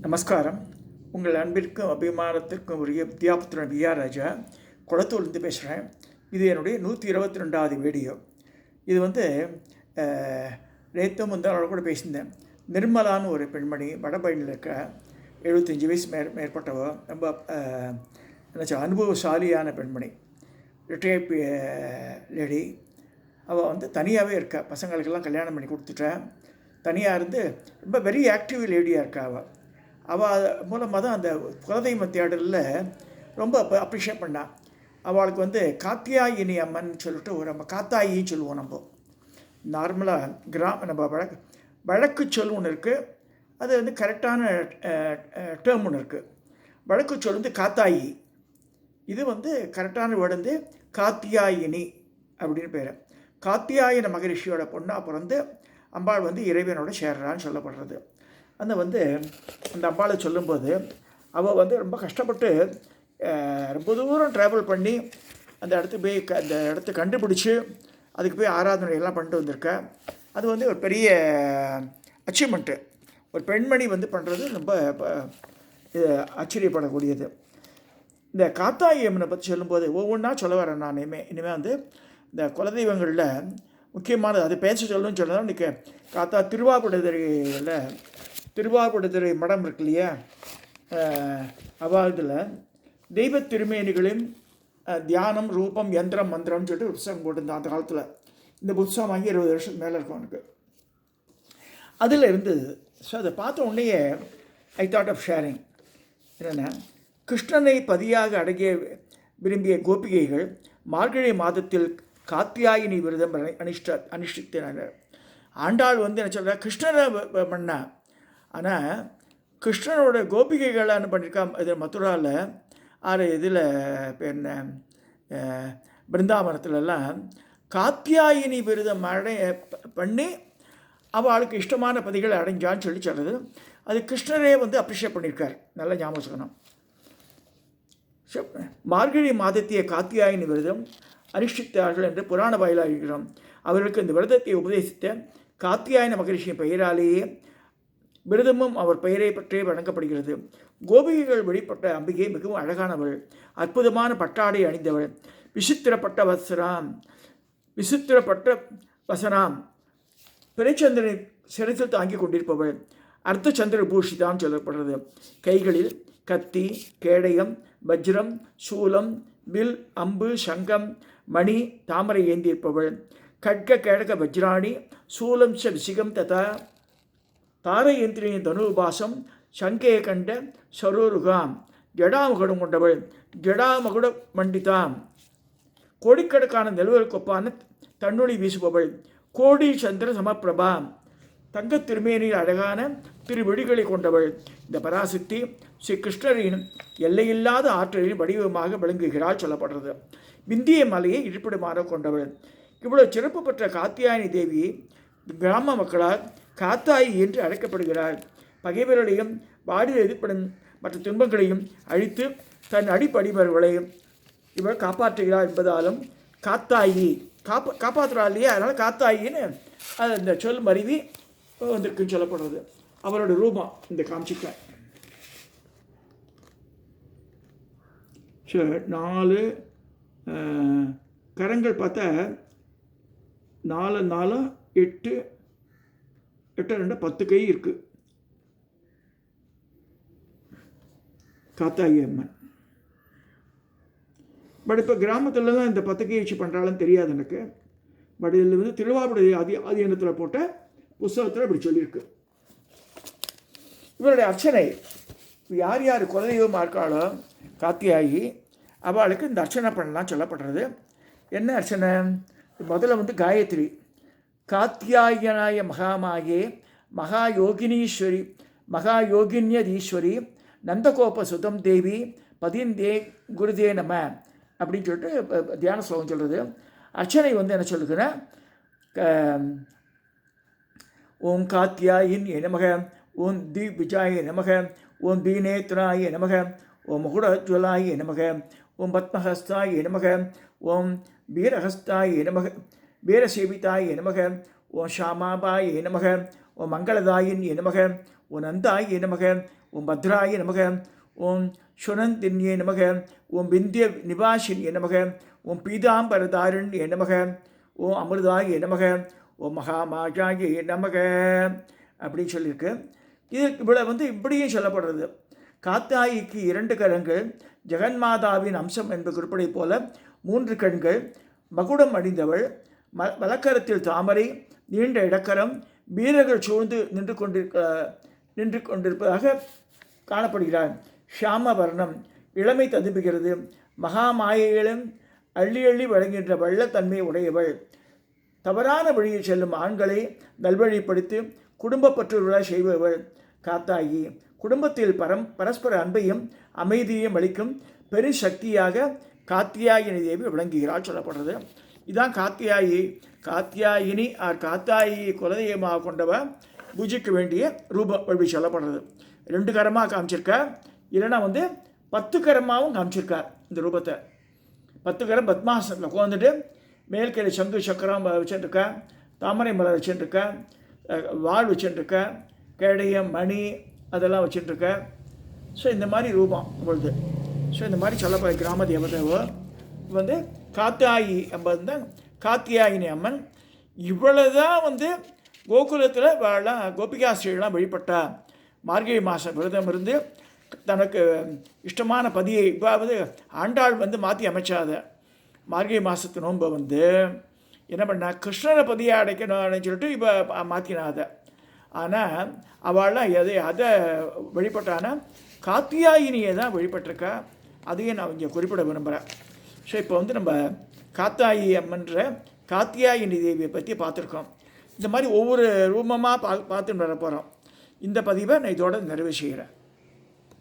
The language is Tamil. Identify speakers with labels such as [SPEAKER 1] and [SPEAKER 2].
[SPEAKER 1] நமஸ்காரம். உங்கள் அன்பிற்கும் அபிமானத்திற்கும் உரிய வித்யாபுத்திரன் விஆர் ராஜா குளத்தூர்லேருந்து பேசுகிறேன். இது என்னுடைய 122வது வீடியோ. இது நேற்று முந்தானோட கூட பேசியிருந்தேன். நிர்மலான்னு ஒரு பெண்மணி வடபழனியில் இருக்க 75 வயசு மேற்பட்டவ, ரொம்ப அனுபவசாலியான பெண்மணி, ரிட்டையர்ட் லேடி. அவள் தனியாகவே இருக்கா, பசங்களுக்கெல்லாம் கல்யாணம் பண்ணி கொடுத்துட்டேன். தனியாக இருந்து ரொம்ப வெரி ஆக்டிவ் லேடியாக இருக்கா. அவள் மூலமாக தான் அந்த குலதெய்வ தேடலில் ரொம்ப அப்ரிஷியேட் பண்ணாள். அவளுக்கு காத்தியாயினி அம்மன் சொல்லிட்டு நம்ம காத்தாயின்னு சொல்லுவோம். நம்ம நார்மலாக நம்ம வழக்கு சொல் ஒன்று இருக்குது, அது கரெக்டான டேர்ம் ஒன்று இருக்குது. வழக்கு சொல் காத்தாயி, இது கரெக்டான வேர்டு காத்தியாயினி அப்படின்னு பேர். காத்தியாயன மகரிஷியோட பொண்ணாக பிறந்து அம்பாள் இறைவனோட சேர்றான்னு சொல்லப்படுறது. அந்த அம்பாளை சொல்லும்போது அவள் ரொம்ப கஷ்டப்பட்டு ரொம்ப தூரம் ட்ராவல் பண்ணி அந்த இடத்துக்கு போய் அந்த இடத்த கண்டுபிடிச்சி அதுக்கு போய் ஆராதனை எல்லாம் பண்ணிட்டு வந்திருக்கா. அது ஒரு பெரிய அச்சீவ்மெண்ட்டு. ஒரு பெண்மணி பண்ணுறது ரொம்ப ஆச்சரியப்படக்கூடியது. இந்த காத்தாயி அம்மனை பற்றி சொல்லும்போது ஒவ்வொன்றா சொல்ல வரேன். நான் இனிமேல் இந்த குலதெய்வங்களில் முக்கியமானது அது பேச சொல்லணும்னு சொன்னதான் இன்றைக்கி காத்தா திருவாவடுதுறை மடம் இருக்கு இல்லையா, அவாதில் தெய்வ திருமேனிகளின் தியானம், ரூபம், யந்திரம், மந்திரம்னு சொல்லிட்டு ஒரு புத்தகம் போட்டிருந்தான் அந்த காலத்தில். இந்த புத்தகம் வாங்கி 20 வருஷத்துக்கு மேலே இருக்கும் எனக்கு. அதில் இருந்தது. ஸோ அதை பார்த்த உடனேயே ஐ தாட் ஆஃப் ஷேரிங். என்னென்னா, கிருஷ்ணனை பதியாக அடங்கிய விரும்பிய கோபிகைகள் மார்கழி மாதத்தில் காத்தியாயினி விரதம் அனுஷ்டித்தனர். ஆண்டாள் என்ன சொல்கிறா, கிருஷ்ணரை பண்ணா. ஆனால் கிருஷ்ணனோட கோபிகைகளை என்ன பண்ணியிருக்கா, இது மதுராவில் இதில் என்ன பிருந்தாவனத்துலலாம் காத்தியாயினி விரதம் பண்ணி அவளுக்கு இஷ்டமான பதிகளை அடைஞ்சான்னு சொல்கிறது. அது கிருஷ்ணரே அப்ரிஷியேட் பண்ணியிருக்கார். நல்ல ஞாபகம். மார்கழி மாதத்திய காத்தியாயினி விரதம் அனுஷ்டித்தார்கள் என்று புராண வாயிலாக இருக்கிறோம். அவர்களுக்கு இந்த விரதத்தை உபதேசித்த காத்தியாயன மகரிஷியின் பெயராலேயே விரதமும் அவர் பெயரை பற்றியே வழங்கப்படுகிறது. கோபிகைகள் வெளிப்பட்ட அம்பிகை மிகவும் அழகானவள், அற்புதமான பட்டாடை அணிந்தவள், விசித்திரப்பட்ட வசனாம், பிறைச்சந்திரனை சிரத்தில் தாங்கி கொண்டிருப்பவள், அர்த்த சந்திர பூஷிதான் சொல்லப்படுறது. கைகளில் கத்தி, கேடயம், வஜ்ரம், சூலம், வில், அம்பு, சங்கம், மணி, தாமரை ஏந்தியிருப்பவள், கட்க கேடக வஜ்ராணி, சூலம் ச விசிகம் ததா தாரயந்திரினி தனுபாசம், சங்கே கண்ட சரோருகாம், ஜடாமகுடம் கொண்டவள், ஜடாமகுட மண்டிதாம், கோடிக்கணக்கான நெல்வருக்கொப்பான தன்னொளி வீசுபவள், கோடி சந்திர சமப்பிரபாம், தங்க திருமேனியில் அழகான திருவிழிகளை கொண்டவள். இந்த பராசக்தி ஸ்ரீ கிருஷ்ணரின் எல்லையில்லாத ஆற்றலின் வடிவமாக விளங்குகிறாள் சொல்லப்படுறது. விந்திய மலையை இருப்பிடமாக கொண்டவள். இவ்வளவு சிறப்பு பெற்ற காத்தியாயனி தேவி கிராம மக்களால் காத்தாயி என்று அழைக்கப்படுகிறார். பகைவர்களையும் வாடியில் எதிர்ப்படும் மற்ற துன்பங்களையும் அழித்து தன் அடிப்படிவர்களையும் இவர் காப்பாற்றுகிறார் என்பதாலும் காத்தாயி காப்பாற்றுறா இல்லையா, அதனால் காத்தாயின்னு அந்த சொல் மருவி வந்திருக்குன்னு சொல்லப்படுறது. அவரோட ரூபம் இந்த காமிச்சிக்க 4 கரங்கள் பார்த்தா 4 4 8 8 2 10 கை இருக்குது காத்தாயி அம்மன். பட் இப்போ கிராமத்தில் தான் இந்த 10 கை வச்சு பண்ணுறாலும் தெரியாது எனக்கு. பட் இதில் திருவாவடுதுறை ஆதீனத்தில் போட்ட புஸ்தகத்தில் இப்படி சொல்லியிருக்கு. இவருடைய அர்ச்சனை யார் யார் குலதெய்வமாக இருக்காளோ காத்தியாயி அவளுக்கு இந்த அர்ச்சனை பண்ணலாம் சொல்லப்படுறது. என்ன அர்ச்சனை? முதல்ல காயத்ரி, காத்தியாயனாய மகாமாயே மகாயோகினீஸ்வரி மகாயோகின்யதீஸ்வரி நந்தகோப சுதம் தேவி பதிந்தே குருதே நம அப்படின்னு சொல்லிட்டு தியான ஸ்லோகம் சொல்கிறது. அர்ச்சனை என்ன சொல்லுதுன்னா, ஓம் காத்தியாயின்யே நமக, ஓம் திவிஜாய நமக, ஓம் தீநேத்ராய நமக, ஓம் முகுடஜ்வலாய நமக, ஓம் பத்மஹஸ்தாய நமக, ஓம் வீரஹஸ்தாய நமக, வீரசேவிதாய நமக, ஓம் ஷாமாபாய நமக, ஓம் மங்களதாயின்யே நமக, ஓம் நந்தாய நமக, ஓம் பத்ராய நமக, ஓம் சுனந்தின்யே நமக, ஓம் விந்திய நிவாசின்யே நமக, ஓம் பீதாம்பரதாரண்யே நமக, ஓம் அமிர்தாய நமக, ஓம் மகாமாஜாய நமக அப்படின்னு சொல்லியிருக்கு. இது இவ்வளோ இப்படியும் சொல்லப்படுறது. காத்தாயிக்கு 2 கரங்கள், ஜெகன்மாதாவின் அம்சம் என்பது குறிப்பதை போல 3 கண்கள், மகுடம் அணிந்தவள், வலக்கரத்தில் தாமரை, நீண்ட இடக்கரம், வீரர்கள் சூழ்ந்து நின்று கொண்டிருப்பதாக காணப்படுகிறார். ஷியாம வர்ணம், இளமை ததும்புகிறது. மகாமாயையிலும் அள்ளி அள்ளி வழங்குகின்ற வள்ளத்தன்மை உடையவள். தவறான வழியில் செல்லும் ஆண்களை நல்வழிப்படுத்தி குடும்ப பற்றுதலாக செய்பவள் காத்தாயி. குடும்பத்தில் பரஸ்பர அன்பையும் அமைதியையும் அளிக்கும் பெருசக்தியாக காத்தியாயினி தேவி விளங்குகிறாள் சொல்லப்படுறது. இதுதான் காத்தியாயினி காத்தாயி குலதெய்வமாக கொண்டவ பூஜிக்க வேண்டிய ரூப வழி சொல்லப்படுறது. 2 கரமாக காமிச்சிருக்கா, இல்லைன்னா 10 கரமாகவும் காமிச்சிருக்கார். இந்த ரூபத்தை 10 கரம் பத்மாசனத்தில் உட்காந்துட்டு மேல்கையில் சங்கு சக்கரம் வச்சுட்டுருக்கா, தாமரை மலர் வச்சுட்டுருக்கா, வாழ் வச்சுட்டுருக்கா, கேடயம் மணி அதெல்லாம் வச்சுட்டுருக்கா. ஸோ இந்த மாதிரி ரூபம் பொழுது. ஸோ இந்த மாதிரி சொல்லப்படுற கிராம தேவதைவோ காத்தாயி என்பது தான் காத்தியாயினி அம்மன். இவ்வளோதான் கோகுலத்தில் வாழலாம் கோபிகாஸ்ரீலாம் வழிபட்டா. மார்கழி மாதம் விரதம் இருந்து தனக்கு இஷ்டமான பதியை இப்போ ஆண்டாள் மாற்றி அமைச்சாத. மார்கழி மாதத்து நோன்பை என்ன பண்ணா, கிருஷ்ணரை பதியை அடைக்கணும்னு சொல்லிட்டு இப்போ மாற்றினாத. ஆனால் அவள்லாம் அதை வழிபட்டானா காத்தியாயினியை தான் வழிபட்டிருக்கா. அதையும் நான் இங்கே குறிப்பிட விரும்புகிறேன். ஸோ இப்போ நம்ம காத்தாயி அம்மன்ற காத்தியாயினி தேவியை பற்றி பார்த்துருக்கோம். இந்த மாதிரி ஒவ்வொரு ரூபமாக பார்த்துட்டு வர போகிறோம். இந்த பதிவை நான் இதோட நிறைவு செய்கிறேன்.